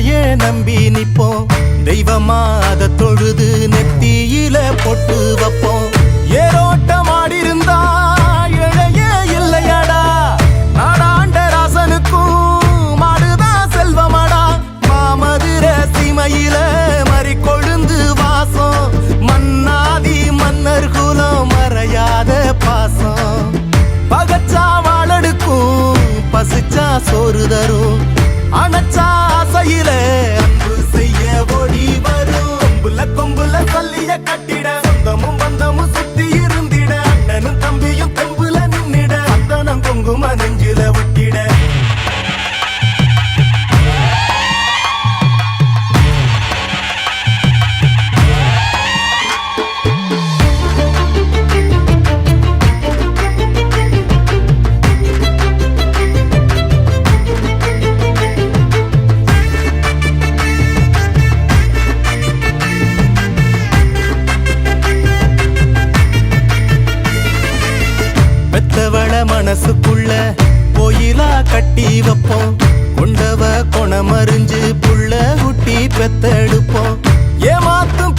மழையே நம்பி நிப்போம் தெய்வமா அத தொழுது நெத்தியில பொட்டு வைப்போம் ஏரோட்டம் ஆடிருந்தா இழையே இல்லையடா நாடாண்ட ராசனுக்கும் மாடுதான் செல்வமடா மாமதுர சீமையில மறி கொழுந்து வாசம் மன்னாதி மன்னர் குலம் மறையாத பாசம் பகச்சா வாழடுக்கும் பசிச்சா சோறு தரும் அனச்சா ஆசையில அன்பு செய்ய ஓடி வரும் கொம்புல சொல்லிய கட்டிட சொந்தமும் பந்தமும் சுத்தி இருந்திட அண்ணனும் தம்பியும் தெம்புல நின்னிட அந்தனம் குங்கும நெஞ்சில ஒட்டிட மனசுக்குள்ள கோயிலா கட்டி வைப்போம் கொண்டவ கொணமறிஞ்சு புள்ள குட்டி பெத்தெடுப்போம் ஏமாத்தும்